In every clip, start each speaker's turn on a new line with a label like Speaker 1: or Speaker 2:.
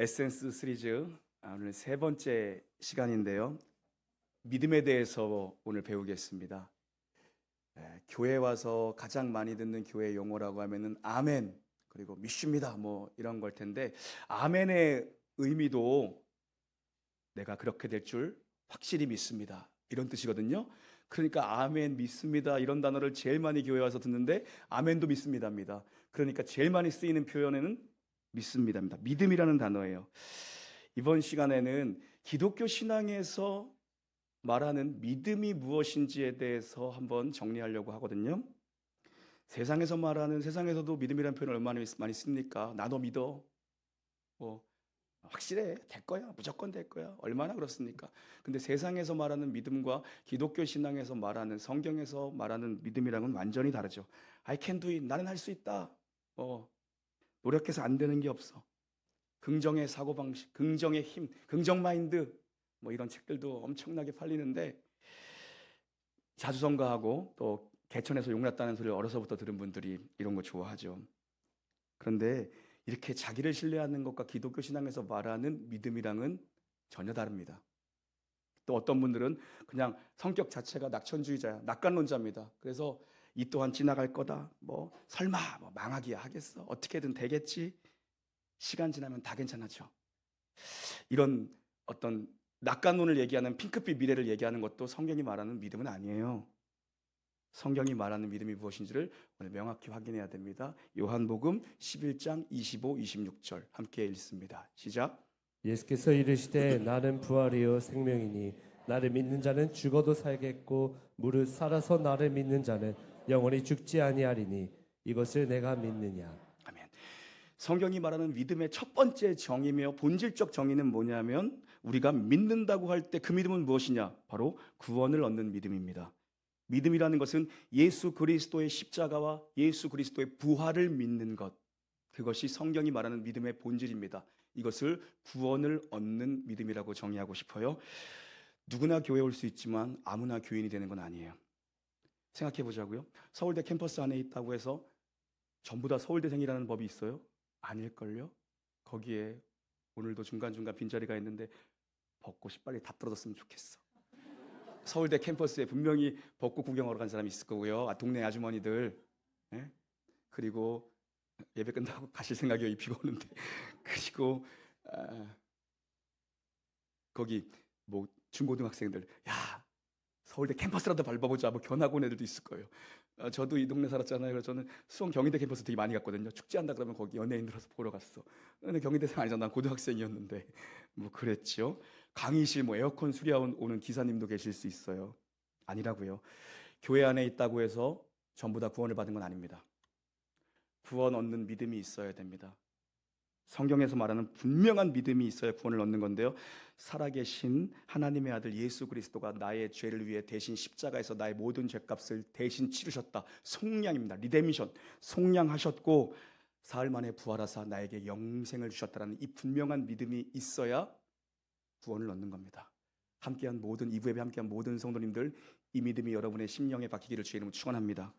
Speaker 1: 에센스 시리즈 오늘 세 번째 시간인데요. 믿음에 대해서 오늘 배우겠습니다. 교회 와서 가장 많이 듣는 교회 용어라고 하면은 아멘, 그리고 믿습니다 뭐 이런 걸 텐데, 아멘의 의미도 내가 그렇게 될 줄 확실히 믿습니다 이런 뜻이거든요. 그러니까 아멘, 믿습니다 이런 단어를 제일 많이 교회 와서 듣는데, 아멘도 믿습니다입니다. 그러니까 제일 많이 쓰이는 표현에는 믿습니다입니다. 믿음이라는 단어예요. 이번 시간에는 기독교 신앙에서 말하는 믿음이 무엇인지에 대해서 한번 정리하려고 하거든요. 세상에서 말하는, 세상에서도 믿음이라는 표현을 얼마나 많이 씁니까? 나도 믿어, 뭐 확실해, 될 거야, 무조건 될 거야, 얼마나 그렇습니까? 근데 세상에서 말하는 믿음과 기독교 신앙에서 말하는, 성경에서 말하는 믿음이랑은 완전히 다르죠. I can do it, 나는 할 수 있다, 노력해서 안 되는 게 없어, 긍정의 사고방식, 긍정의 힘, 긍정 마인드, 뭐 이런 책들도 엄청나게 팔리는데, 자주성가하고 또 개천에서 용났다는 소리를 어려서부터 들은 분들이 이런 거 좋아하죠. 그런데 이렇게 자기를 신뢰하는 것과 기독교 신앙에서 말하는 믿음이랑은 전혀 다릅니다. 또 어떤 분들은 그냥 성격 자체가 낙천주의자야, 낙관론자입니다. 그래서 이 또한 지나갈 거다, 뭐 설마 뭐 망하기야 하겠어, 어떻게든 되겠지, 시간 지나면 다 괜찮아져, 이런 어떤 낙관론을 얘기하는, 핑크빛 미래를 얘기하는 것도 성경이 말하는 믿음은 아니에요. 성경이 말하는 믿음이 무엇인지를 오늘 명확히 확인해야 됩니다. 요한복음 11장 25, 26절 함께 읽습니다. 시작.
Speaker 2: 예수께서 이르시되 나는 부활이요 생명이니 나를 믿는 자는 죽어도 살겠고 무릇 살아서 나를 믿는 자는 영원히 죽지 아니하리니 이것을 내가 믿느냐.
Speaker 1: 아멘. 성경이 말하는 믿음의 첫 번째 정의며 본질적 정의는 뭐냐면, 우리가 믿는다고 할 때 그 믿음은 무엇이냐? 바로 구원을 얻는 믿음입니다. 믿음이라는 것은 예수 그리스도의 십자가와 예수 그리스도의 부활을 믿는 것, 그것이 성경이 말하는 믿음의 본질입니다. 이것을 구원을 얻는 믿음이라고 정의하고 싶어요. 누구나 교회 올 수 있지만 아무나 교인이 되는 건 아니에요. 생각해 보자고요. 서울대 캠퍼스 안에 있다고 해서 전부 다 서울대생이라는 법이 있어요? 아닐걸요? 거기에 오늘도 중간중간 빈자리가 있는데 벚꽃이 빨리 다 떨어졌으면 좋겠어. 서울대 캠퍼스에 분명히 벚꽃 구경하러 간 사람이 있을 거고요. 동네 아주머니들. 예? 그리고 예배 끝나고 가실 생각이요, 이 비가 오는데. 그리고 거기 뭐 중고등학생들, 야 서울대 캠퍼스라도 밟아보자, 뭐 견학온 애들도 있을 거예요. 저도 이 동네 살았잖아요. 그래서 저는 수원 경희대 캠퍼스 되게 많이 갔거든요. 축제한다 그러면 거기 연예인 들어서 보러 갔어. 근데 경희대생 아니잖아, 난 고등학생이었는데. 뭐 그랬죠. 강의실 뭐 에어컨 수리하러 오는 기사님도 계실 수 있어요. 아니라고요. 교회 안에 있다고 해서 전부 다 구원을 받은 건 아닙니다. 구원 얻는 믿음이 있어야 됩니다. 성경에서 말하는 분명한 믿음이 있어야 구원을 얻는 건데요. 살아계신 하나님의 아들 예수 그리스도가 나의 죄를 위해 대신 십자가에서 나의 모든 죄값을 대신 치르셨다. 속량입니다. 리데미션, 속량하셨고 사흘 만에 부활하사 나에게 영생을 주셨다는 이 분명한 믿음이 있어야 구원을 얻는 겁니다. 함께한 모든, 이부 예배 함께한 모든 성도님들, 이 믿음이 여러분의 심령에 박히기를 주의 이름으로 축원합니다.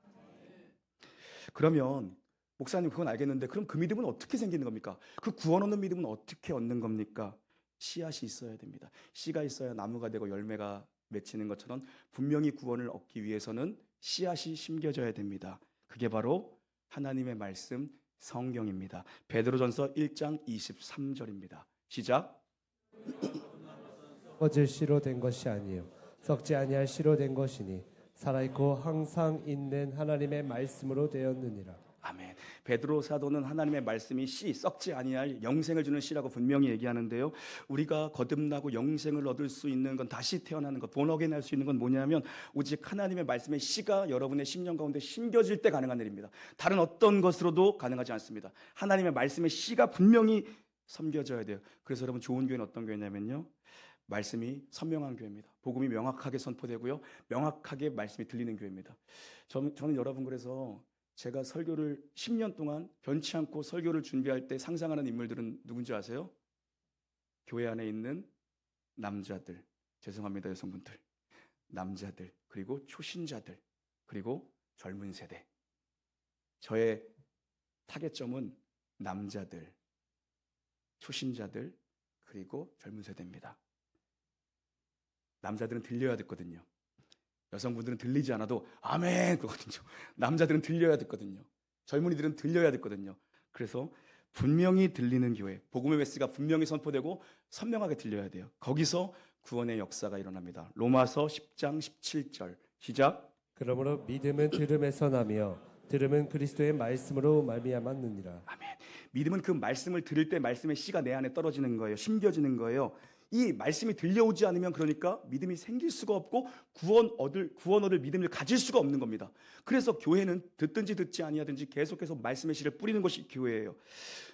Speaker 1: 그러면 목사님, 그건 알겠는데 그럼 그 믿음은 어떻게 생기는 겁니까? 그 구원 얻는 믿음은 어떻게 얻는 겁니까? 씨앗이 있어야 됩니다. 씨가 있어야 나무가 되고 열매가 맺히는 것처럼 분명히 구원을 얻기 위해서는 씨앗이 심겨져야 됩니다. 그게 바로 하나님의 말씀, 성경입니다. 베드로전서 1장 23절입니다. 시작.
Speaker 2: 썩어질 씨로 된 것이 아니요 썩지 아니할 씨로 된 것이니 살아있고 항상 있는 하나님의 말씀으로 되었느니라.
Speaker 1: 아멘. 베드로 사도는 하나님의 말씀이 씨, 썩지 아니할 영생을 주는 씨라고 분명히 얘기하는데요. 우리가 거듭나고 영생을 얻을 수 있는 건, 다시 태어나는 것, 본어게인 할 수 있는 건 뭐냐면 오직 하나님의 말씀의 씨가 여러분의 심령 가운데 심겨질 때 가능한 일입니다. 다른 어떤 것으로도 가능하지 않습니다. 하나님의 말씀의 씨가 분명히 섬겨져야 돼요. 그래서 여러분, 좋은 교회는 어떤 교회냐면요, 말씀이 선명한 교회입니다. 복음이 명확하게 선포되고요, 명확하게 말씀이 들리는 교회입니다. 저는 여러분, 그래서 제가 설교를 10년 동안 변치 않고 설교를 준비할 때 상상하는 인물들은 누군지 아세요? 교회 안에 있는 남자들, 죄송합니다 여성분들, 남자들, 그리고 초신자들, 그리고 젊은 세대. 저의 타겟점은 남자들, 초신자들, 그리고 젊은 세대입니다. 남자들은 들려야 듣거든요. 여성분들은 들리지 않아도 아멘 그러거든요. 남자들은 들려야 듣거든요. 젊은이들은 들려야 듣거든요. 그래서 분명히 들리는 교회, 복음의 메시지가 분명히 선포되고 선명하게 들려야 돼요. 거기서 구원의 역사가 일어납니다. 로마서 10장 17절 시작.
Speaker 2: 그러므로 믿음은 들음에서 나며 들음은 그리스도의 말씀으로 말미암았느니라.
Speaker 1: 아멘. 믿음은 그 말씀을 들을 때 말씀의 씨가 내 안에 떨어지는 거예요. 심겨지는 거예요. 이 말씀이 들려오지 않으면 그러니까 믿음이 생길 수가 없고 구원 얻을 믿음을 가질 수가 없는 겁니다. 그래서 교회는 듣든지 듣지 아니하든지 계속해서 말씀의 씨를 뿌리는 것이 교회예요.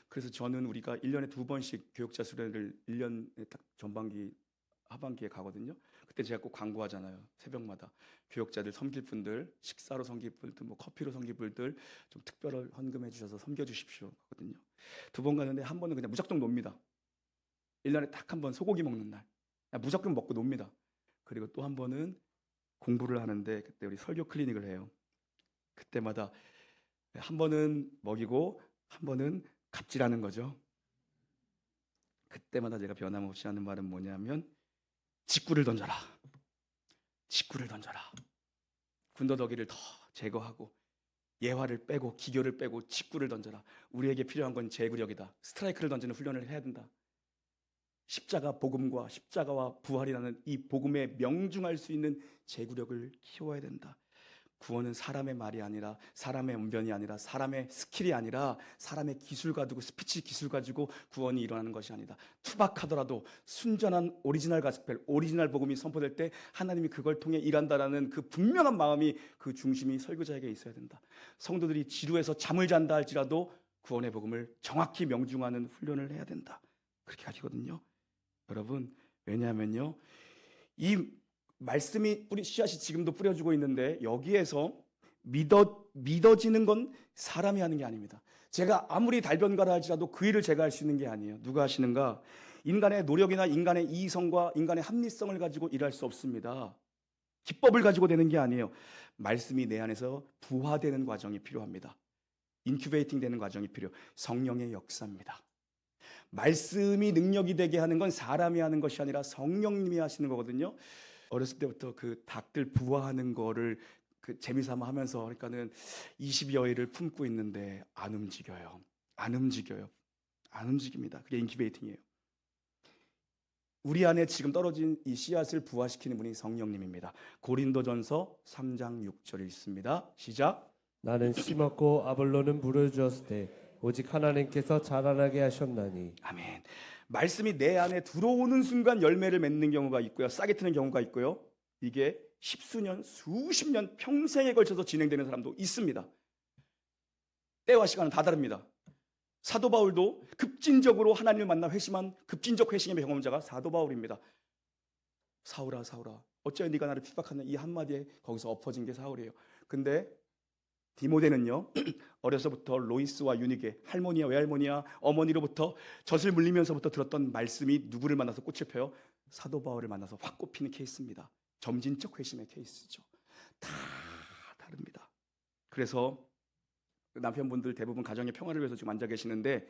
Speaker 1: 그래서 저는 우리가 1년에 2번씩 교육자 수련을 1년에 딱 전반기 하반기에 가거든요. 그때 제가 꼭 광고하잖아요. 새벽마다 교육자들 섬길 분들, 식사로 섬길 분들, 뭐 커피로 섬길 분들 좀 특별히 헌금해 주셔서 섬겨 주십시오 하거든요. 2번 가는데 한 번은 그냥 무작정 놉니다. 1년에 딱 한 번 소고기 먹는 날 그냥 무조건 먹고 놉니다. 그리고 또 한 번은 공부를 하는데 그때 우리 설교 클리닉을 해요. 그때마다 한 번은 먹이고 한 번은 갑질하는 거죠. 그때마다 제가 변함없이 하는 말은 뭐냐면 직구를 던져라. 직구를 던져라. 군더더기를 더 제거하고 예화를 빼고 기교를 빼고 직구를 던져라. 우리에게 필요한 건 제구력이다. 스트라이크를 던지는 훈련을 해야 된다. 십자가 복음과 십자가와 부활이라는 이 복음에 명중할 수 있는 제구력을 키워야 된다. 구원은 사람의 말이 아니라 사람의 언변이 아니라 사람의 스킬이 아니라 사람의 기술 가지고 스피치 기술 가지고 구원이 일어나는 것이 아니다. 투박하더라도 순전한 오리지널 가스펠, 오리지널 복음이 선포될 때 하나님이 그걸 통해 일한다라는 그 분명한 마음이 그 중심이 설교자에게 있어야 된다. 성도들이 지루해서 잠을 잔다 할지라도 구원의 복음을 정확히 명중하는 훈련을 해야 된다. 그렇게 가지거든요. 여러분, 왜냐하면요, 이 말씀이 씨앗이 지금도 뿌려주고 있는데 여기에서 믿어지는 건 사람이 하는 게 아닙니다. 제가 아무리 달변가라 할지라도 그 일을 제가 할 수 있는 게 아니에요. 누가 하시는가? 인간의 노력이나 인간의 이성과 인간의 합리성을 가지고 일할 수 없습니다. 기법을 가지고 되는 게 아니에요. 말씀이 내 안에서 부화되는 과정이 필요합니다. 인큐베이팅 되는 과정이 필요해요. 성령의 역사입니다. 말씀이 능력이 되게 하는 건 사람이 하는 것이 아니라 성령님이 하시는 거거든요. 어렸을 때부터 그 닭들 부화하는 거를 그 재미삼아 하면서 그러니까는 20여일을 품고 있는데 안 움직여요. 안 움직입니다. 그게 인큐베이팅이에요. 우리 안에 지금 떨어진 이 씨앗을 부화시키는 분이 성령님입니다. 고린도전서 3장 6절에 있습니다. 시작.
Speaker 2: 나는 심었고 아볼로는 물을 주었을 때 오직 하나님께서 자라나게 하셨나니.
Speaker 1: 아멘. 말씀이 내 안에 들어오는 순간 열매를 맺는 경우가 있고요. 싹이 트는 경우가 있고요. 이게 십수년, 수십 년, 평생에 걸쳐서 진행되는 사람도 있습니다. 때와 시간은 다 다릅니다. 사도 바울도 급진적으로 하나님을 만나 회심한 급진적 회심의 경험자가 사도 바울입니다. 사울아 사울아 어찌하여 네가 나를 핍박하는 이 한마디에 거기서 엎어진 게 사울이에요. 근데 디모데는요, 어려서부터 로이스와 유니게, 할머니야 외할머니야 어머니로부터 젖을 물리면서부터 들었던 말씀이 누구를 만나서 꽃을 펴요? 사도 바울을 만나서 확 꼽히는 케이스입니다. 점진적 회심의 케이스죠. 다 다릅니다. 그래서 남편분들 대부분 가정의 평화를 위해서 지금 앉아 계시는데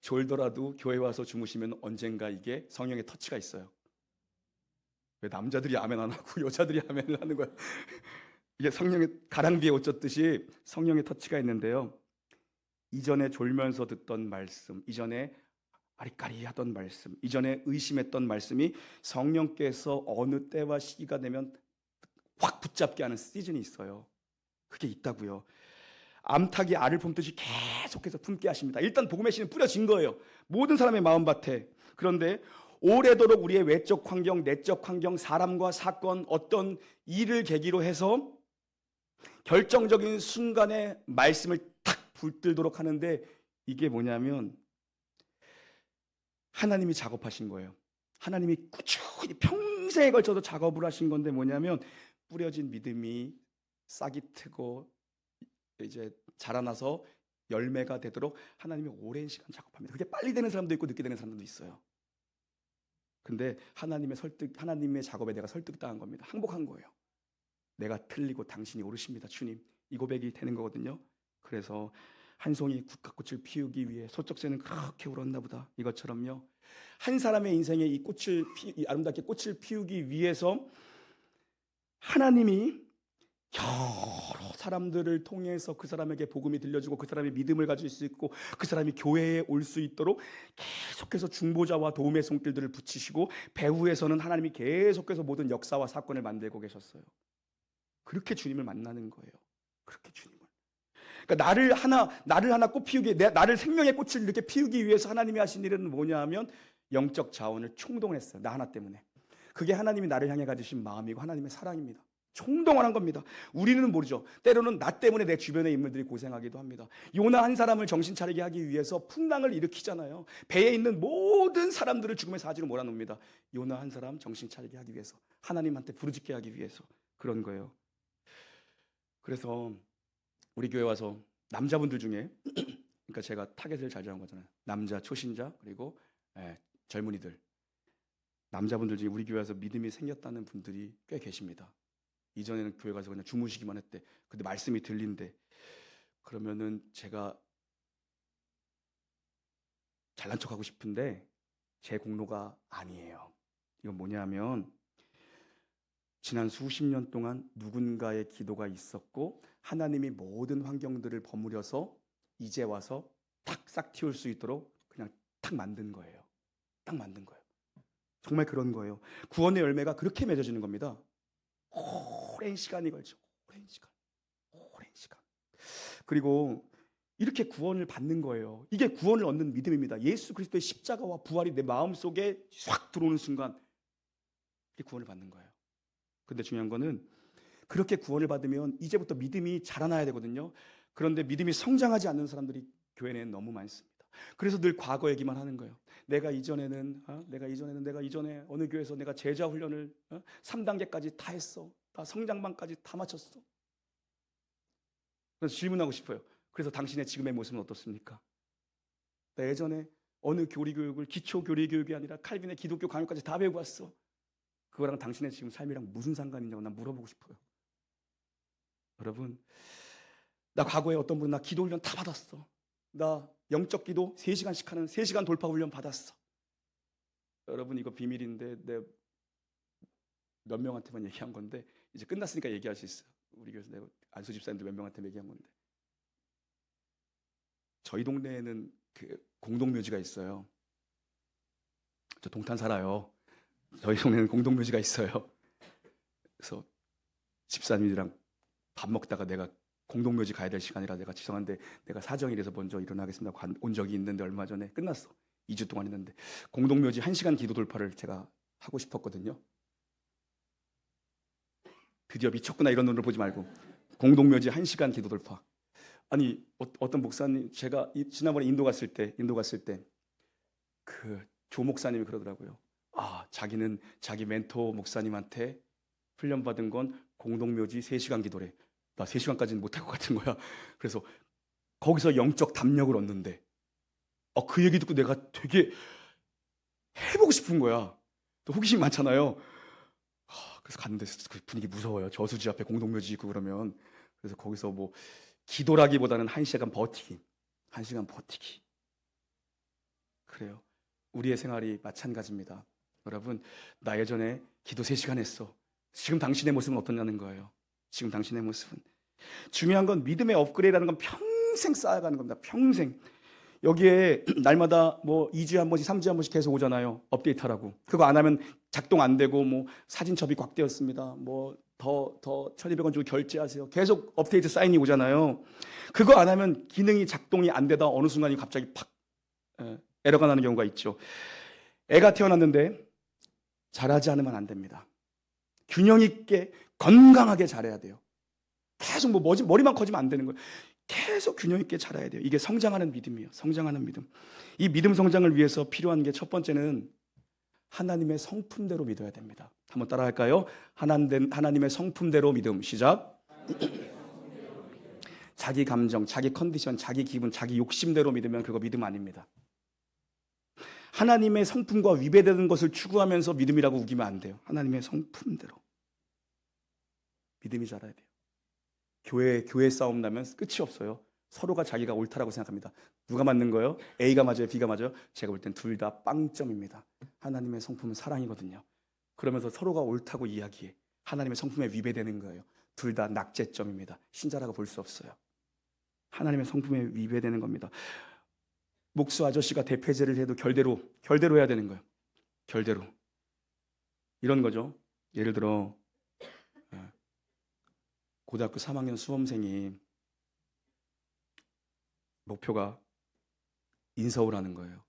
Speaker 1: 졸더라도 교회 와서 주무시면 언젠가 이게 성령의 터치가 있어요. 왜 남자들이 아멘 안 하고 여자들이 아멘을 하는 거야? 이게 성령의 가랑비에 옷 젖듯이 성령의 터치가 있는데요. 이전에 졸면서 듣던 말씀, 이전에 아리까리하던 말씀, 이전에 의심했던 말씀이 성령께서 어느 때와 시기가 되면 확 붙잡게 하는 시즌이 있어요. 그게 있다고요. 암탉이 알을 품듯이 계속해서 품게 하십니다. 일단 복음의 씨는 뿌려진 거예요. 모든 사람의 마음밭에. 그런데 오래도록 우리의 외적 환경, 내적 환경, 사람과 사건, 어떤 일을 계기로 해서 결정적인 순간에 말씀을 탁 불들도록 하는데 이게 뭐냐면 하나님이 작업하신 거예요. 하나님이 꾸준히 평생에 걸쳐서 작업을 하신 건데 뭐냐면 뿌려진 믿음이 싹이 트고 이제 자라나서 열매가 되도록 하나님이 오랜 시간 작업합니다. 그게 빨리 되는 사람도 있고 늦게 되는 사람도 있어요. 근데 하나님의 작업에 내가 설득당한 겁니다. 항복한 거예요. 내가 틀리고 당신이 옳으십니다, 주님. 이 고백이 되는 거거든요. 그래서 한 송이 국화꽃을 피우기 위해 소쩍새는 그렇게 울었나 보다. 이것처럼요. 한 사람의 인생에 이 아름답게 꽃을 피우기 위해서 하나님이 여러 사람들을 통해서 그 사람에게 복음이 들려주고 그 사람이 믿음을 가질 수 있고 그 사람이 교회에 올 수 있도록 계속해서 중보자와 도움의 손길들을 붙이시고 배후에서는 하나님이 계속해서 모든 역사와 사건을 만들고 계셨어요. 그렇게 주님을 만나는 거예요. 그렇게 주님을. 그러니까 나를 하나 꽃 피우기, 나를 생명의 꽃을 이렇게 피우기 위해서 하나님이 하신 일은 뭐냐 하면 영적 자원을 총동했어요. 나 하나 때문에. 그게 하나님이 나를 향해 가지신 마음이고 하나님의 사랑입니다. 총동원한 겁니다. 우리는 모르죠. 때로는 나 때문에 내 주변의 인물들이 고생하기도 합니다. 요나 한 사람을 정신 차리게 하기 위해서 풍랑을 일으키잖아요. 배에 있는 모든 사람들을 죽음의 사지로 몰아놓습니다. 요나 한 사람 정신 차리게 하기 위해서, 하나님한테 부르짖게 하기 위해서 그런 거예요. 그래서 우리 교회 와서 남자분들 중에 그러니까 제가 타겟을 잘 잡은 거잖아요. 남자 초신자 그리고 젊은이들. 남자분들 중에 우리 교회 와서 믿음이 생겼다는 분들이 꽤 계십니다. 이전에는 교회 가서 그냥 주무시기만 했대. 근데 말씀이 들린대. 그러면은 제가 잘난 척하고 싶은데 제 공로가 아니에요. 이건 뭐냐면 지난 수십 년 동안 누군가의 기도가 있었고 하나님이 모든 환경들을 버무려서 이제 와서 탁 싹 틔울 수 있도록 그냥 탁 만든 거예요. 딱 만든 거예요. 정말 그런 거예요. 구원의 열매가 그렇게 맺어지는 겁니다. 오랜 시간이 걸쳐. 오랜 시간. 그리고 이렇게 구원을 받는 거예요. 이게 구원을 얻는 믿음입니다. 예수 그리스도의 십자가와 부활이 내 마음속에 확 들어오는 순간 이게 구원을 받는 거예요. 근데 중요한 거는 그렇게 구원을 받으면 이제부터 믿음이 자라나야 되거든요. 그런데 믿음이 성장하지 않는 사람들이 교회 내에 너무 많습니다. 그래서 늘 과거 얘기만 하는 거예요. 내가 이전에 어느 교회에서 내가 제자 훈련을 3단계까지 다 했어. 다 성장반까지 다 마쳤어. 그래서 질문하고 싶어요. 그래서 당신의 지금의 모습은 어떻습니까? 나 예전에 어느 교리교육을 기초 교리교육이 아니라 칼빈의 기독교 강요까지 다 배우고 왔어. 그거랑 당신의 지금 삶이랑 무슨 상관이냐고 난 물어보고 싶어요. 여러분, 나 과거에 어떤 분은 나 기도 훈련 다 받았어. 나 영적 기도 3시간씩 하는 3시간 돌파 훈련 받았어. 여러분 이거 비밀인데 내 몇 명한테만 얘기한 건데 이제 끝났으니까 얘기할 수 있어요. 우리 교회에서 내가 안수 집사님들 몇 명한테 얘기한 건데 저희 동네에는 그 공동묘지가 있어요. 저 동탄 살아요. 저희 동네는 공동묘지가 있어요. 그래서 집사님이랑 밥 먹다가 내가 공동묘지 가야 될 시간이라 내가 죄송한데 내가 사정이라서 먼저 일어나겠습니다. 온 적이 있는데 얼마 전에 끝났어. 2주 동안 했는데 공동묘지 1시간 기도 돌파를 제가 하고 싶었거든요. 드디어 미쳤구나 이런 눈으로 보지 말고 공동묘지 1시간 기도 돌파. 아니 어떤 목사님 제가 지난번에 인도 갔을 때 그 조 목사님이 그러더라고요. 자기는 자기 멘토 목사님한테 훈련받은 건 공동묘지 3시간 기도래. 나 3시간까지는 못할 것 같은 거야. 그래서 거기서 영적 담력을 얻는데 그 얘기 듣고 내가 되게 해보고 싶은 거야. 또 호기심 많잖아요. 그래서 갔는데 그 분위기 무서워요. 저수지 앞에 공동묘지 있고 그러면. 그래서 거기서 뭐 기도라기보다는 1시간 버티기. 1시간 버티기. 그래요. 우리의 생활이 마찬가지입니다. 여러분, 나 예전에 기도 3시간 했어. 지금 당신의 모습은 어떠냐는 거예요. 지금 당신의 모습은. 중요한 건 믿음의 업그레이드라는 건 평생 쌓아가는 겁니다. 평생. 여기에 날마다 뭐 2주에 한 번씩 3주에 한 번씩 계속 오잖아요. 업데이트하라고. 그거 안 하면 작동 안 되고 뭐 사진첩이 곽되었습니다. 뭐 더 1,200원 주고 결제하세요. 계속 업데이트 사인이 오잖아요. 그거 안 하면 기능이 작동이 안 되다 어느 순간이 갑자기 팍 에러가 나는 경우가 있죠. 애가 태어났는데 자라지 않으면 안 됩니다. 균형 있게 건강하게 자라야 돼요. 계속 뭐 머리만 커지면 안 되는 거예요. 계속 균형 있게 자라야 돼요. 이게 성장하는 믿음이에요. 성장하는 믿음. 이 믿음 성장을 위해서 필요한 게 첫 번째는 하나님의 성품대로 믿어야 됩니다. 한번 따라 할까요? 하나님의 성품대로 믿음. 시작. 자기 감정, 자기 컨디션, 자기 기분, 자기 욕심대로 믿으면 그거 믿음 아닙니다. 하나님의 성품과 위배되는 것을 추구하면서 믿음이라고 우기면 안 돼요. 하나님의 성품대로 믿음이 자라야 돼요. 교회 싸움 나면 끝이 없어요. 서로가 자기가 옳다라고 생각합니다. 누가 맞는 거예요? A가 맞아요? B가 맞아요? 제가 볼 땐 둘 다 빵점입니다. 하나님의 성품은 사랑이거든요. 그러면서 서로가 옳다고 이야기해. 하나님의 성품에 위배되는 거예요. 둘 다 낙제점입니다. 신자라고 볼 수 없어요. 하나님의 성품에 위배되는 겁니다. 목수 아저씨가 대패제를 해도 결대로 해야 되는 거예요. 결대로. 이런 거죠. 예를 들어 고등학교 3학년 수험생이 목표가 인서울 하는 거예요.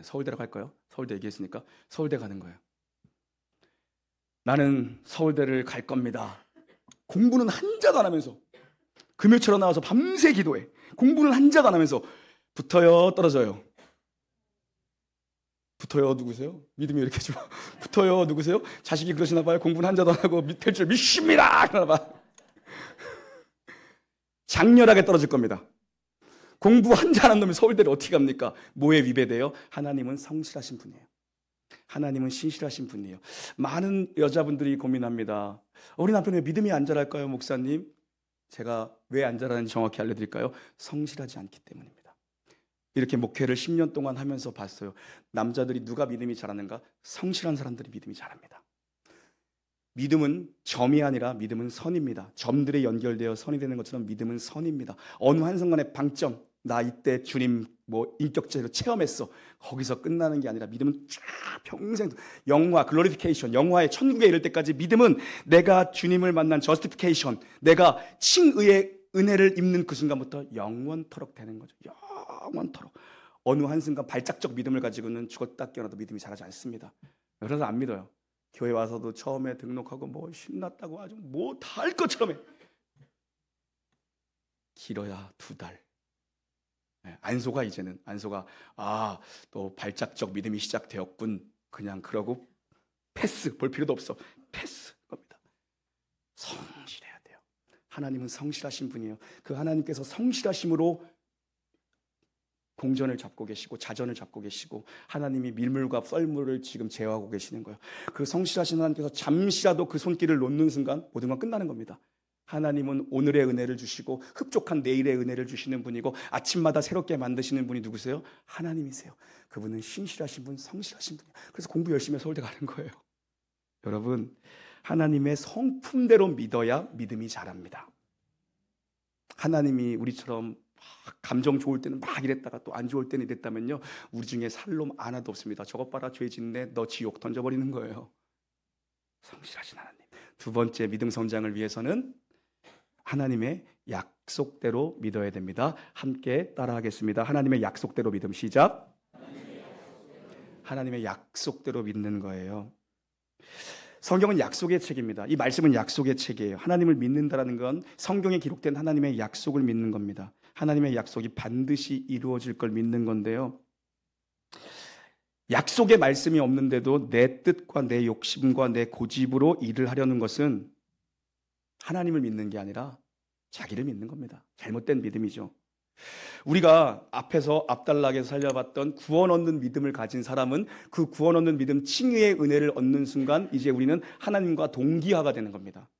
Speaker 1: 서울대로 갈까요? 서울대 얘기했으니까 서울대 가는 거예요. 나는 서울대를 갈 겁니다. 공부는 한자도 안 하면서 금요일처럼 나와서 밤새 기도해. 공부는 한자도 안 하면서 붙어요, 떨어져요. 붙어요, 누구세요? 믿음이 이렇게 좋아. 붙어요, 누구세요? 자식이 그러시나 봐요. 공부는 한자도 안 하고 밑에 줄 믿습니다. 그러나 봐. 장렬하게 떨어질 겁니다. 공부 한자 안 한 놈이 서울대를 어떻게 갑니까? 뭐에 위배돼요? 하나님은 성실하신 분이에요. 하나님은 신실하신 분이에요. 많은 여자분들이 고민합니다. 우리 남편 왜 믿음이 안 자랄까요, 목사님? 제가 왜 안 자라는지 정확히 알려드릴까요? 성실하지 않기 때문입니다. 이렇게 목회를 10년 동안 하면서 봤어요. 남자들이 누가 믿음이 잘하는가? 성실한 사람들이 믿음이 잘합니다. 믿음은 점이 아니라 믿음은 선입니다. 점들이 연결되어 선이 되는 것처럼 믿음은 선입니다. 어느 한순간의 방점, 나 이때 주님 인격적으로 체험했어. 거기서 끝나는 게 아니라 믿음은 쫙 평생 영화, 글로리피케이션, 영화의 천국에 이를 때까지 믿음은 내가 주님을 만난 저스티피케이션, 내가 칭의의 은혜를 입는 그 순간부터 영원토록 되는 거죠. 영원토록. 어느 한순간 발작적 믿음을 가지고는 죽었다 깨어나도 믿음이 자라지 않습니다. 그래서 안 믿어요. 교회 와서도 처음에 등록하고 신났다고 아주 다 할 것처럼 해. 길어야 2달. 안소가 이제는 또 발작적 믿음이 시작되었군. 그냥 그러고 패스 볼 필요도 없어. 패스 겁니다. 성실해야 돼요. 하나님은 성실하신 분이에요. 그 하나님께서 성실하심으로 공전을 잡고 계시고 자전을 잡고 계시고 하나님이 밀물과 썰물을 지금 제어하고 계시는 거예요. 그 성실하신 하나님께서 잠시라도 그 손길을 놓는 순간 모든 건 끝나는 겁니다. 하나님은 오늘의 은혜를 주시고 흡족한 내일의 은혜를 주시는 분이고 아침마다 새롭게 만드시는 분이 누구세요? 하나님이세요. 그분은 신실하신 분, 성실하신 분이에요. 그래서 공부 열심히 해서 서울대 가는 거예요. 여러분, 하나님의 성품대로 믿어야 믿음이 자랍니다. 하나님이 우리처럼 감정 좋을 때는 막 이랬다가 또 안 좋을 때는 이랬다면요, 우리 중에 살놈 하나도 없습니다. 저것 봐라, 죄 짓네, 너 지옥 던져버리는 거예요. 성실하신 하나님. 두 번째 믿음 성장을 위해서는 하나님의 약속대로 믿어야 됩니다. 함께 따라하겠습니다. 하나님의 약속대로 믿음. 시작. 하나님의 약속대로 믿는 거예요. 성경은 약속의 책입니다. 이 말씀은 약속의 책이에요. 하나님을 믿는다라는 건 성경에 기록된 하나님의 약속을 믿는 겁니다. 하나님의 약속이 반드시 이루어질 걸 믿는 건데요. 약속의 말씀이 없는데도 내 뜻과 내 욕심과 내 고집으로 일을 하려는 것은 하나님을 믿는 게 아니라 자기를 믿는 겁니다. 잘못된 믿음이죠. 우리가 앞에서 앞달락에 살려봤던 구원 얻는 믿음을 가진 사람은 그 구원 얻는 믿음, 칭의의 은혜를 얻는 순간 이제 우리는 하나님과 동기화가 되는 겁니다.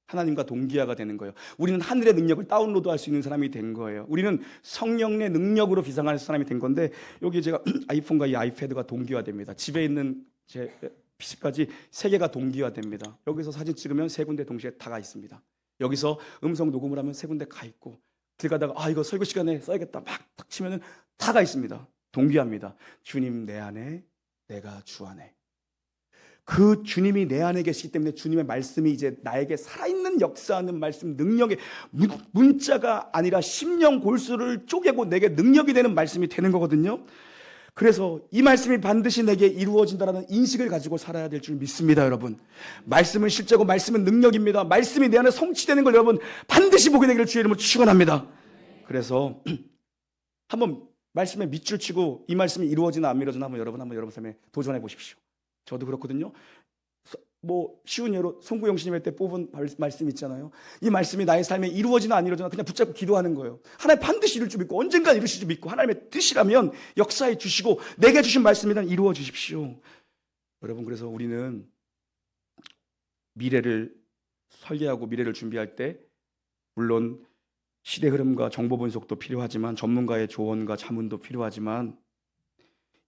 Speaker 1: 하나님과 동기화가 되는 거예요. 우리는 하늘의 능력을 다운로드할 수 있는 사람이 된 거예요. 우리는 성령의 능력으로 비상할 사람이 된 건데, 여기 제가 아이폰과 이 아이패드가 동기화됩니다. 집에 있는 제 PC까지 3개가 동기화됩니다. 여기서 사진 찍으면 3군데 동시에 다가 있습니다. 여기서 음성 녹음을 하면 3군데 가 있고, 길 가다가 이거 설교 시간에 써야겠다 막 탁 치면은 다가 있습니다. 동기화입니다. 주님 내 안에, 내가 주 안에. 그 주님이 내 안에 계시기 때문에 주님의 말씀이 이제 나에게 살아있는 역사하는 말씀, 능력의 문자가 아니라 심령 골수를 쪼개고 내게 능력이 되는 말씀이 되는 거거든요. 그래서 이 말씀이 반드시 내게 이루어진다는 인식을 가지고 살아야 될 줄 믿습니다, 여러분. 말씀은 실제고 말씀은 능력입니다. 말씀이 내 안에 성취되는 걸 여러분 반드시 보게 되기를 주의 이름으로 축원합니다. 그래서 한번 말씀에 밑줄 치고 이 말씀이 이루어지나 안 이루어지나 한번 여러분 삶에 도전해 보십시오. 저도 그렇거든요. 쉬운 예로 송구영 신임회 때 뽑은 말씀 있잖아요. 이 말씀이 나의 삶에 이루어지나 안 이루어지나 그냥 붙잡고 기도하는 거예요. 하나님 반드시 이룰 줄 믿고 언젠가 이루실 줄 믿고 하나님의 뜻이라면 역사해 주시고 내게 주신 말씀이란 이루어 주십시오. 여러분, 그래서 우리는 미래를 설계하고 미래를 준비할 때 물론 시대 흐름과 정보 분석도 필요하지만 전문가의 조언과 자문도 필요하지만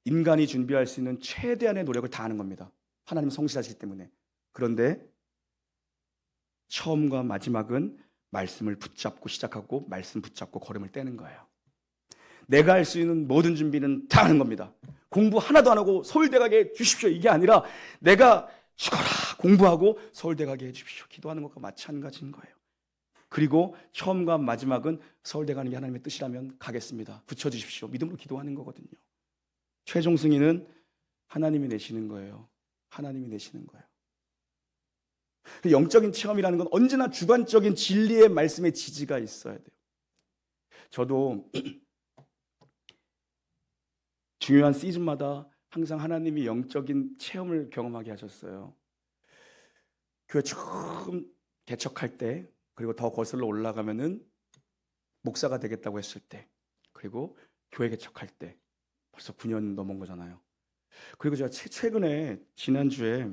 Speaker 1: 인간이 준비할 수 있는 최대한의 노력을 다하는 겁니다. 하나님 성실하시기 때문에. 그런데 처음과 마지막은 말씀을 붙잡고 시작하고 말씀 붙잡고 걸음을 떼는 거예요. 내가 할 수 있는 모든 준비는 다 하는 겁니다. 공부 하나도 안 하고 서울대 가게 해 주십시오. 이게 아니라 내가 죽어라 공부하고 서울대 가게 해 주십시오. 기도하는 것과 마찬가지인 거예요. 그리고 처음과 마지막은 서울대 가는 게 하나님의 뜻이라면 가겠습니다. 붙여주십시오. 믿음으로 기도하는 거거든요. 최종 승인은 하나님이 내시는 거예요. 하나님이 내시는 거예요. 영적인 체험이라는 건 언제나 주관적인 진리의 말씀에 지지가 있어야 돼요. 저도 중요한 시즌마다 항상 하나님이 영적인 체험을 경험하게 하셨어요. 교회 처음 개척할 때, 그리고 더 거슬러 올라가면은 목사가 되겠다고 했을 때, 그리고 교회 개척할 때, 벌써 9년 넘은 거잖아요. 그리고 제가 최근에 지난주에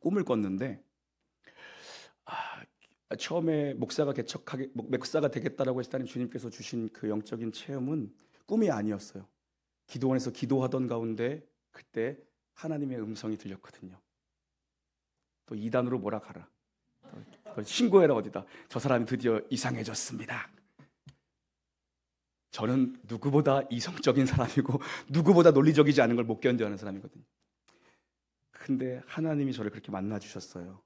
Speaker 1: 꿈을 꿨는데, 처음에 목사가 되겠다라고 했을 때 주님께서 주신 그 영적인 체험은 꿈이 아니었어요. 기도원에서 기도하던 가운데 그때 하나님의 음성이 들렸거든요. 또 이단으로 몰아가라. 또 신고해라 어디다. 저 사람이 드디어 이상해졌습니다. 저는 누구보다 이성적인 사람이고 누구보다 논리적이지 않은 걸 못 견뎌하는 사람이거든요. 근데 하나님이 저를 그렇게 만나 주셨어요.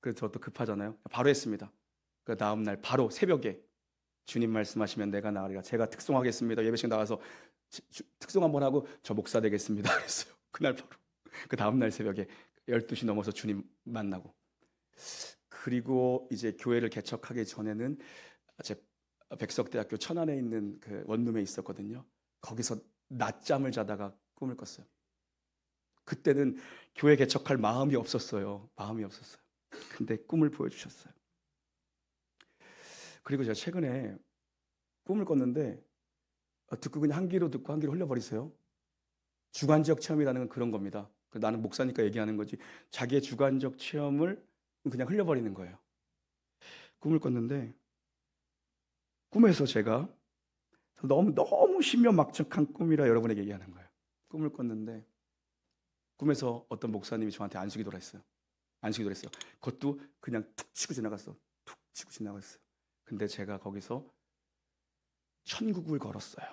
Speaker 1: 그래서 저도 급하잖아요. 바로 했습니다. 그 다음 날 바로 새벽에 주님 말씀하시면 내가 나으리라. 제가 특송하겠습니다. 예배식 나가서 특송 한번 하고 저 목사 되겠습니다. 그랬어요. 그날 바로. 그 다음 날 새벽에 12시 넘어서 주님 만나고. 그리고 이제 교회를 개척하기 전에는 제 백석대학교 천안에 있는 그 원룸에 있었거든요. 거기서 낮잠을 자다가 꿈을 꿨어요. 그때는 교회 개척할 마음이 없었어요. 근데 꿈을 보여주셨어요. 그리고 제가 최근에 꿈을 꿨는데 듣고 그냥 한 귀로 듣고 한 귀로 흘려버리세요. 주관적 체험이라는 건 그런 겁니다. 나는 목사니까 얘기하는 거지 자기의 주관적 체험을 그냥 흘려버리는 거예요. 꿈을 꿨는데 꿈에서 제가 너무 신묘막측한 꿈이라 여러분에게 얘기하는 거예요. 꿈을 꿨는데 꿈에서 어떤 목사님이 저한테 안수기도를 했어요. 그것도 그냥 툭 치고 지나갔어요. 근데 제가 거기서 천국을 걸었어요.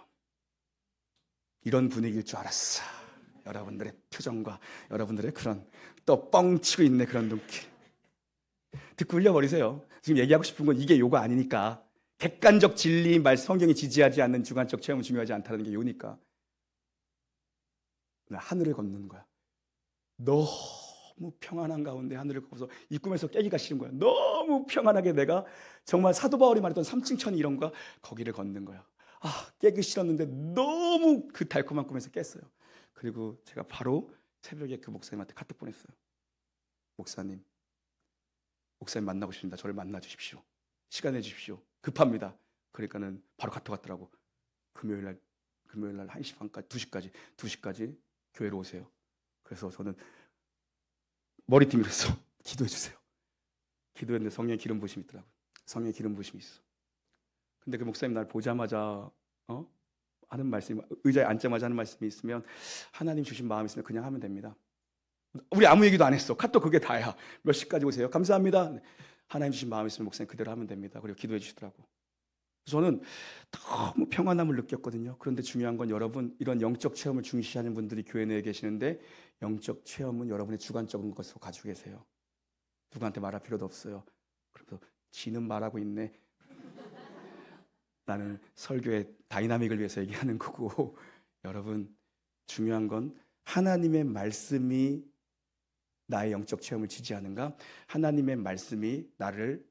Speaker 1: 이런 분위기일 줄 알았어. 여러분들의 표정과 여러분들의 그런 또 뻥치고 있네 그런 눈길. 듣고 흘려버리세요. 지금 얘기하고 싶은 건 이게 요가 아니니까. 객관적 진리 말 성경이 지지하지 않는 주관적 체험은 중요하지 않다는 게 요니까. 하늘을 걷는 거야. 너무 평안한 가운데 하늘을 걷고서 이 꿈에서 깨기가 싫은 거야. 너무 평안하게 내가 정말 사도 바울이 말했던 3층 천이 이런 거 거기를 걷는 거야. 깨기 싫었는데 너무 그 달콤한 꿈에서 깼어요. 그리고 제가 바로 새벽에 그 목사님한테 카톡 보냈어요. 목사님 만나고 싶습니다. 저를 만나 주십시오. 시간 내주십시오. 급합니다. 그러니까는 바로 카톡 왔더라고. 금요일 날 1시 반까지 2시까지 교회로 오세요. 그래서 저는 머리띠 밀었어. 기도해 주세요. 기도했는데 성령의 기름 부으심이 있더라고요. 성령의 기름 부으심이 있어. 근데 그 목사님 날 보자마자 하는 말씀이, 의자에 앉자마자 하는 말씀이 있으면 하나님 주신 마음이 있으면 그냥 하면 됩니다. 우리 아무 얘기도 안 했어. 카톡 그게 다야. 몇 시까지 오세요? 감사합니다. 하나님 주신 마음이 있으면 목사님 그대로 하면 됩니다. 그리고 기도해 주시더라고. 저는 너무 평안함을 느꼈거든요. 그런데 중요한 건 여러분, 이런 영적 체험을 중시하는 분들이 교회 내에 계시는데 영적 체험은 여러분의 주관적인 것으로 가지고 계세요. 누구한테 말할 필요도 없어요. 그래서 지는 말하고 있네. 나는 설교의 다이나믹을 위해서 얘기하는 거고 여러분, 중요한 건 하나님의 말씀이 나의 영적 체험을 지지하는가? 하나님의 말씀이 나를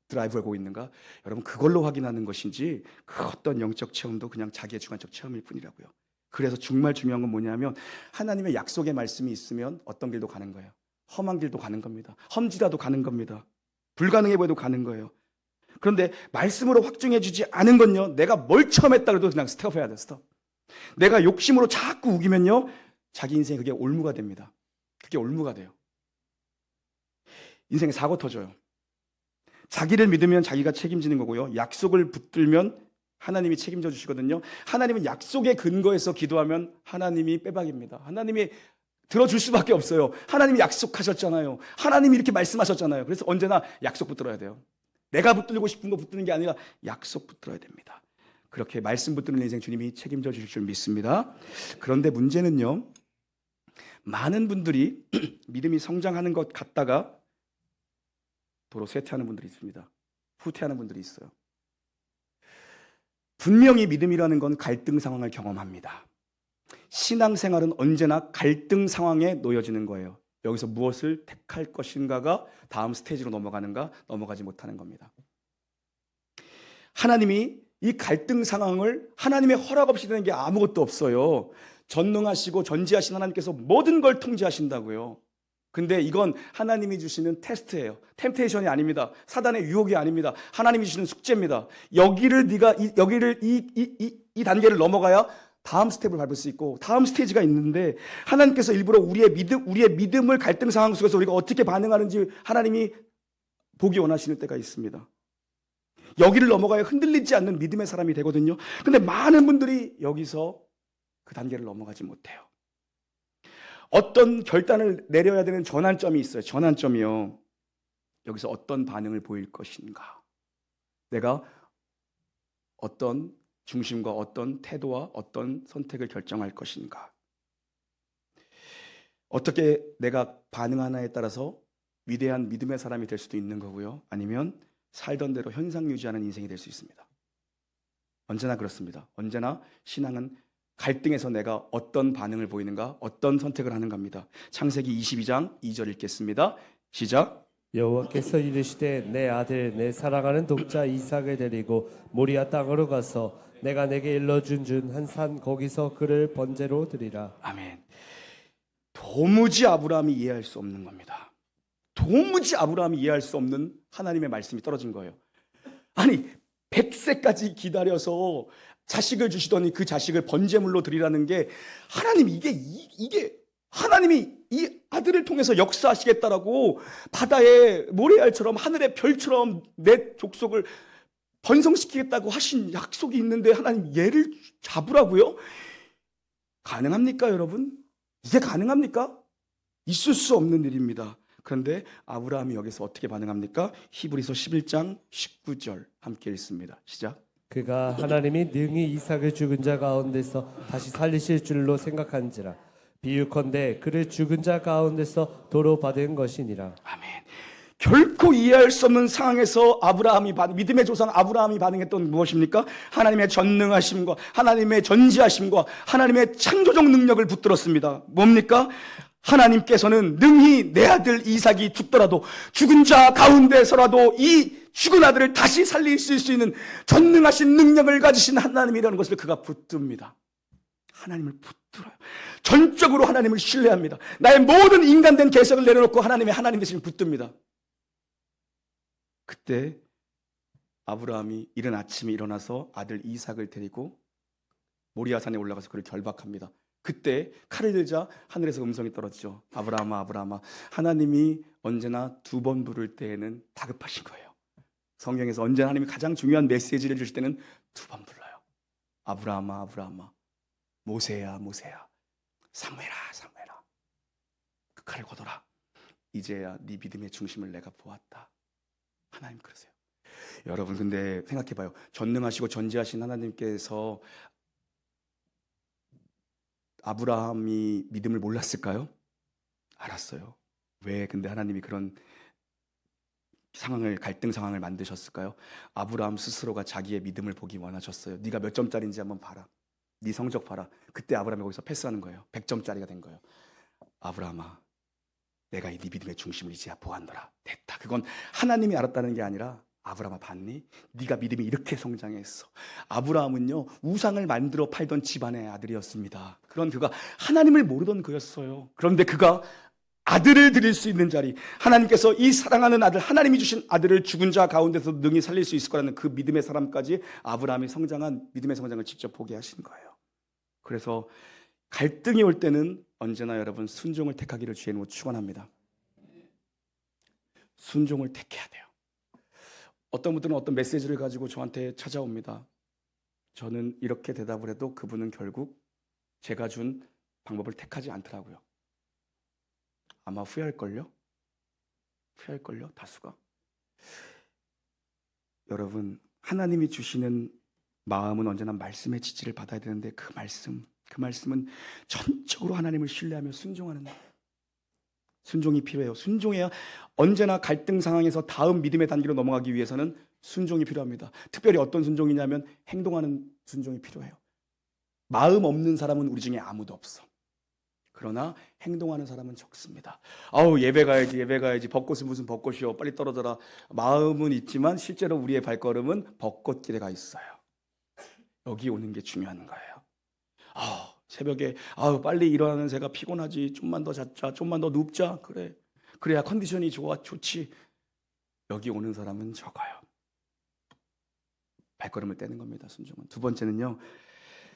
Speaker 1: 드라이브하고 있는가? 여러분, 그걸로 확인하는 것인지 그 어떤 영적 체험도 그냥 자기의 주관적 체험일 뿐이라고요. 그래서 정말 중요한 건 뭐냐면 하나님의 약속의 말씀이 있으면 어떤 길도 가는 거예요. 험한 길도 가는 겁니다. 험지라도 가는 겁니다. 불가능해 보여도 가는 거예요. 그런데 말씀으로 확증해 주지 않은 건요, 내가 뭘 처음 했다 그래도 그냥 스톱해야 돼. 스톱. 내가 욕심으로 자꾸 우기면요 자기 인생이 그게 올무가 됩니다. 그게 올무가 돼요. 인생에 사고 터져요. 자기를 믿으면 자기가 책임지는 거고요. 약속을 붙들면 하나님이 책임져 주시거든요. 하나님은 약속의 근거에서 기도하면 하나님이 빼박입니다. 하나님이 들어줄 수밖에 없어요. 하나님이 약속하셨잖아요. 하나님이 이렇게 말씀하셨잖아요. 그래서 언제나 약속 붙들어야 돼요. 내가 붙들고 싶은 거 붙드는 게 아니라 약속 붙들어야 됩니다. 그렇게 말씀 붙드는 인생 주님이 책임져 주실 줄 믿습니다. 그런데 문제는요, 많은 분들이 믿음이 성장하는 것 같다가 도로 쇠퇴하는 분들이 있습니다. 후퇴하는 분들이 있어요. 분명히 믿음이라는 건 갈등 상황을 경험합니다. 신앙생활은 언제나 갈등 상황에 놓여지는 거예요. 여기서 무엇을 택할 것인가가 다음 스테이지로 넘어가는가, 넘어가지 못하는 겁니다. 하나님이 이 갈등 상황을 하나님의 허락 없이 되는 게 아무것도 없어요. 전능하시고 전지하신 하나님께서 모든 걸 통제하신다고요. 근데 이건 하나님이 주시는 테스트예요. 템테이션이 아닙니다. 사단의 유혹이 아닙니다. 하나님이 주시는 숙제입니다. 여기를 이 단계를 넘어가야 다음 스텝을 밟을 수 있고 다음 스테이지가 있는데 하나님께서 일부러 우리의 믿음을 갈등 상황 속에서 우리가 어떻게 반응하는지 하나님이 보기 원하시는 때가 있습니다. 여기를 넘어가야 흔들리지 않는 믿음의 사람이 되거든요. 근데 많은 분들이 여기서 그 단계를 넘어가지 못해요. 어떤 결단을 내려야 되는 전환점이 있어요. 전환점이요. 여기서 어떤 반응을 보일 것인가? 내가 어떤 중심과 어떤 태도와 어떤 선택을 결정할 것인가? 어떻게 내가 반응하나에 따라서 위대한 믿음의 사람이 될 수도 있는 거고요. 아니면 살던 대로 현상 유지하는 인생이 될 수 있습니다. 언제나 그렇습니다. 언제나 신앙은 갈등에서 내가 어떤 반응을 보이는가, 어떤 선택을 하는가입니다. 창세기 22장 2절 읽겠습니다. 시작.
Speaker 2: 여호와께서 이르시되 내 아들 내 사랑하는 독자 이삭을 데리고 모리아 땅으로 가서 내가 내게 일러준 한 산 거기서 그를 번제로 드리라.
Speaker 1: 아멘. 도무지 아브라함이 이해할 수 없는 겁니다. 도무지 아브라함이 이해할 수 없는 하나님의 말씀이 떨어진 거예요. 아니 100세까지 기다려서 자식을 주시더니 그 자식을 번제물로 드리라는 게 하나님 이게 하나님이 이 아들을 통해서 역사하시겠다라고 바다의 모래알처럼 하늘의 별처럼 내 족속을 번성시키겠다고 하신 약속이 있는데 하나님 얘를 잡으라고요? 가능합니까 여러분? 이게 가능합니까? 있을 수 없는 일입니다. 그런데 아브라함이 여기서 어떻게 반응합니까? 히브리서 11장 19절 함께 읽습니다. 시작.
Speaker 2: 그가 하나님이 능히 이삭을 죽은 자 가운데서 다시 살리실 줄로 생각한지라. 비유컨대 그를 죽은 자 가운데서 도로 받은 것이니라.
Speaker 1: 아멘. 결코 이해할 수 없는 상황에서 믿음의 조상 아브라함이 반응했던 무엇입니까? 하나님의 전능하심과 하나님의 전지하심과 하나님의 창조적 능력을 붙들었습니다. 뭡니까? 하나님께서는 능히 내 아들 이삭이 죽더라도 죽은 자 가운데서라도 이 죽은 아들을 다시 살리실 수 있는 전능하신 능력을 가지신 하나님이라는 것을 그가 붙듭니다. 하나님을 붙들어요. 전적으로 하나님을 신뢰합니다. 나의 모든 인간된 개성을 내려놓고 하나님 대신 붙듭니다. 그때 아브라함이 이른 아침에 일어나서 아들 이삭을 데리고 모리아산에 올라가서 그를 결박합니다. 그때 칼을 들자 하늘에서 음성이 떨어지죠. 아브라함아 아브라함아, 하나님이 언제나 두 번 부를 때에는 다급하신 거예요. 성경에서 언제나 하나님이 가장 중요한 메시지를 주실 때는 두 번 불러요. 아브라함아 아브라함아, 모세야 모세야, 사무엘아 사무엘아, 그 칼을 걷어라. 이제야 네 믿음의 중심을 내가 보았다. 하나님 그러세요. 여러분 근데 생각해봐요. 전능하시고 전지하신 하나님께서 아브라함이 믿음을 몰랐을까요? 알았어요. 왜 근데 하나님이 그런 갈등 상황을 만드셨을까요? 아브라함 스스로가 자기의 믿음을 보기 원하셨어요. 네가 몇 점짜리인지 한번 봐라. 네 성적 봐라. 그때 아브라함이 거기서 패스하는 거예요. 100점짜리가 된 거예요. 아브라함아, 내가 네 믿음의 중심을 이제야 보았노라. 됐다. 그건 하나님이 알았다는 게 아니라 아브라함아 봤니? 네가 믿음이 이렇게 성장했어. 아브라함은요 우상을 만들어 팔던 집안의 아들이었습니다. 그런 그가 하나님을 모르던 그였어요. 그런데 그가 아들을 드릴 수 있는 자리, 하나님께서 이 사랑하는 아들, 하나님이 주신 아들을 죽은 자 가운데서 능히 살릴 수 있을 거라는 그 믿음의 사람까지 아브라함이 성장한 믿음의 성장을 직접 보게 하신 거예요. 그래서 갈등이 올 때는 언제나 여러분 순종을 택하기를 주의 이름으로 축원합니다. 순종을 택해야 돼요. 어떤 분들은 어떤 메시지를 가지고 저한테 찾아옵니다. 저는 이렇게 대답을 해도 그분은 결국 제가 준 방법을 택하지 않더라고요. 아마 후회할걸요? 후회할걸요? 다수가. 여러분, 하나님이 주시는 마음은 언제나 말씀의 지지를 받아야 되는데 그 말씀은 전적으로 하나님을 신뢰하며 순종하는 거예요. 순종이 필요해요. 순종해야 언제나 갈등 상황에서 다음 믿음의 단계로 넘어가기 위해서는 순종이 필요합니다. 특별히 어떤 순종이냐면 행동하는 순종이 필요해요. 마음 없는 사람은 우리 중에 아무도 없어. 그러나 행동하는 사람은 적습니다. 아우 예배 가야지 벚꽃은 무슨 벚꽃이요 빨리 떨어져라. 마음은 있지만 실제로 우리의 발걸음은 벚꽃길에 가 있어요. 여기 오는 게 중요한 거예요. 새벽에 빨리 일어나는 새가 피곤하지. 좀만 더 잤자. 좀만 더 눕자. 그래야 컨디션이 좋지. 여기 오는 사람은 적어요. 발걸음을 떼는 겁니다. 순종은. 두 번째는요.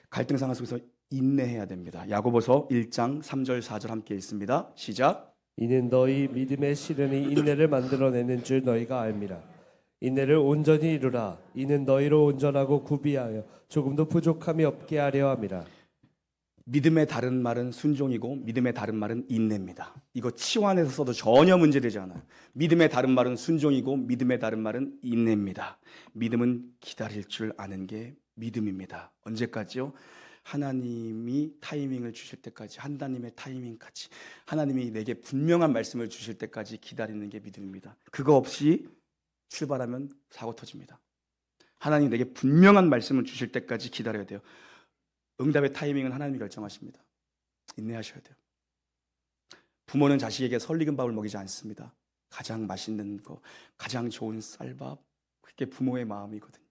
Speaker 1: 갈등 상황 속에서 인내해야 됩니다. 야고보서 1장 3절 4절 함께 읽습니다. 시작.
Speaker 2: 이는 너희 믿음의 시련이 인내를 만들어내는 줄 너희가 알미라. 인내를 온전히 이루라. 이는 너희로 온전하고 구비하여 조금도 부족함이 없게 하려 함이라.
Speaker 1: 믿음의 다른 말은 순종이고 믿음의 다른 말은 인내입니다. 이거 치환해서 써도 전혀 문제되지 않아요. 믿음의 다른 말은 순종이고 믿음의 다른 말은 인내입니다. 믿음은 기다릴 줄 아는 게 믿음입니다. 언제까지요? 하나님이 타이밍을 주실 때까지, 하나님의 타이밍까지, 하나님이 내게 분명한 말씀을 주실 때까지 기다리는 게 믿음입니다. 그거 없이 출발하면 사고 터집니다. 하나님 내게 분명한 말씀을 주실 때까지 기다려야 돼요. 응답의 타이밍은 하나님이 결정하십니다. 인내하셔야 돼요. 부모는 자식에게 설익은 밥을 먹이지 않습니다. 가장 맛있는 거, 가장 좋은 쌀밥, 그게 부모의 마음이거든요.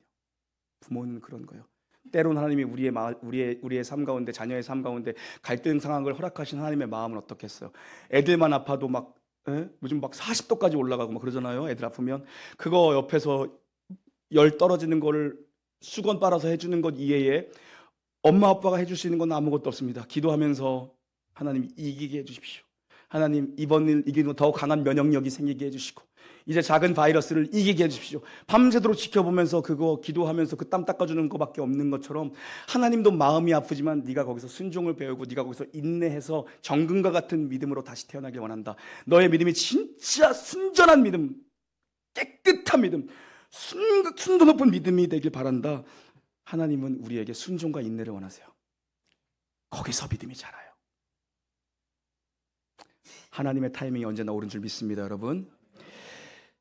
Speaker 1: 부모는 그런 거예요. 때론 하나님이 우리의 삶 가운데, 자녀의 삶 가운데 갈등 상황을 허락하신 하나님의 마음은 어떻겠어요? 애들만 아파도 요즘 40도까지 올라가고 막 그러잖아요. 애들 아프면 그거 옆에서 열 떨어지는 거를 수건 빨아서 해주는 것 이외에 엄마 아빠가 해줄 수 있는 건 아무것도 없습니다. 기도하면서 하나님 이기게 해주십시오. 하나님 이번 일 이기는 더 강한 면역력이 생기게 해주시고 이제 작은 바이러스를 이기게 해주십시오. 밤새도록 지켜보면서 그거 기도하면서 그 땀 닦아주는 것밖에 없는 것처럼 하나님도 마음이 아프지만 네가 거기서 순종을 배우고 네가 거기서 인내해서 정금과 같은 믿음으로 다시 태어나길 원한다. 너의 믿음이 진짜 순전한 믿음, 깨끗한 믿음, 순도 높은 믿음이 되길 바란다. 하나님은 우리에게 순종과 인내를 원하세요. 거기서 믿음이 자라요. 하나님의 타이밍이 언제나 옳은 줄 믿습니다, 여러분.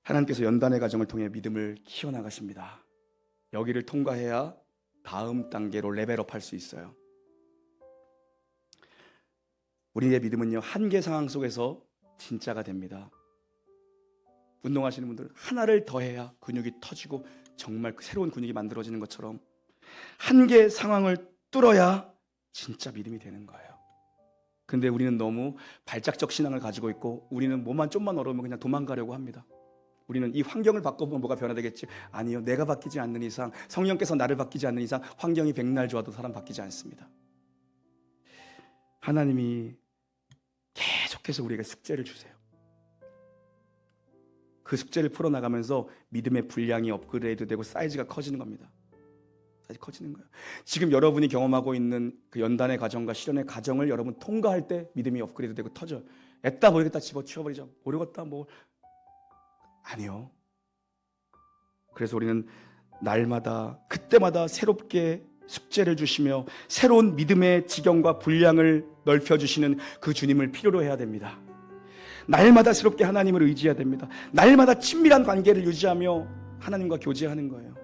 Speaker 1: 하나님께서 연단의 과정을 통해 믿음을 키워나가십니다. 여기를 통과해야 다음 단계로 레벨업할 수 있어요. 우리의 믿음은요, 한계 상황 속에서 진짜가 됩니다. 운동하시는 분들 하나를 더해야 근육이 터지고 정말 새로운 근육이 만들어지는 것처럼 한계 상황을 뚫어야 진짜 믿음이 되는 거예요. 근데 우리는 너무 발작적 신앙을 가지고 있고 우리는 뭐만 좀만 어려우면 그냥 도망가려고 합니다. 우리는 이 환경을 바꿔보면 뭐가 변화되겠지? 아니요. 내가 바뀌지 않는 이상, 성령께서 나를 바뀌지 않는 이상 환경이 백날 좋아도 사람 바뀌지 않습니다. 하나님이 계속해서 우리에게 숙제를 주세요. 그 숙제를 풀어나가면서 믿음의 분량이 업그레이드되고 사이즈가 커지는 겁니다. 사이즈 커지는 거예요. 지금 여러분이 경험하고 있는 그 연단의 과정과 시련의 과정을 여러분 통과할 때 믿음이 업그레이드되고 터져요. 애따 모르겠다 집어치워버리자. 모르겠다 아니요. 그래서 우리는 날마다 그때마다 새롭게 숙제를 주시며 새로운 믿음의 지경과 분량을 넓혀주시는 그 주님을 필요로 해야 됩니다. 날마다 새롭게 하나님을 의지해야 됩니다. 날마다 친밀한 관계를 유지하며 하나님과 교제하는 거예요.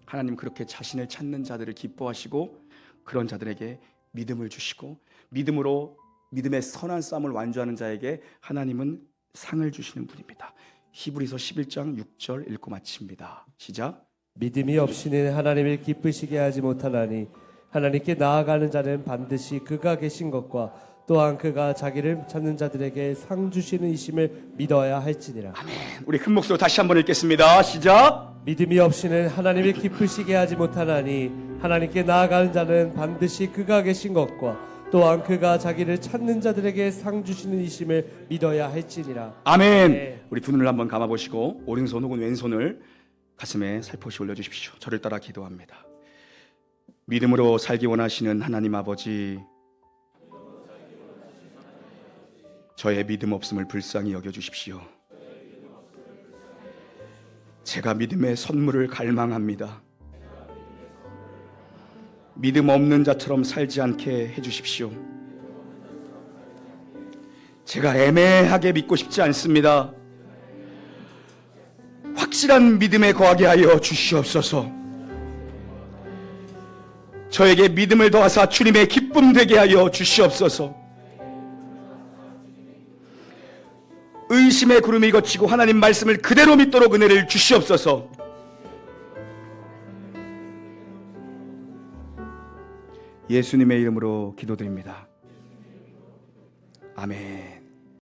Speaker 1: 하나님 그렇게 자신을 찾는 자들을 기뻐하시고 그런 자들에게 믿음을 주시고 믿음으로 믿음의 선한 싸움을 완주하는 자에게 하나님은 상을 주시는 분입니다. 히브리서 11장 6절 읽고 마칩니다. 시작.
Speaker 2: 믿음이 없이는 하나님을 기쁘시게 하지 못하나니 하나님께 나아가는 자는 반드시 그가 계신 것과 또한 그가 자기를 찾는 자들에게 상 주시는 이심을 믿어야 할지니라.
Speaker 1: 아멘. 우리 큰 목소리로 다시 한번 읽겠습니다. 시작.
Speaker 2: 믿음이 없이는 하나님을 기쁘시게 하지 못하나니 하나님께 나아가는 자는 반드시 그가 계신 것과 또한 그가 자기를 찾는 자들에게 상 주시는 이심을 믿어야 할지니라.
Speaker 1: 아멘.
Speaker 2: 네.
Speaker 1: 우리 두 눈을 한번 감아보시고 오른손 혹은 왼손을 가슴에 살포시 올려주십시오. 저를 따라 기도합니다. 믿음으로 살기 원하시는 하나님 아버지, 저의 믿음 없음을 불쌍히 여겨주십시오. 제가 믿음의 선물을 갈망합니다. 믿음 없는 자처럼 살지 않게 해주십시오. 제가 애매하게 믿고 싶지 않습니다. 확실한 믿음에 거하게 하여 주시옵소서. 저에게 믿음을 더하사 주님의 기쁨 되게 하여 주시옵소서. 의심의 구름이 걷히고 하나님 말씀을 그대로 믿도록 은혜를 주시옵소서. 예수님의 이름으로 기도드립니다. 아멘.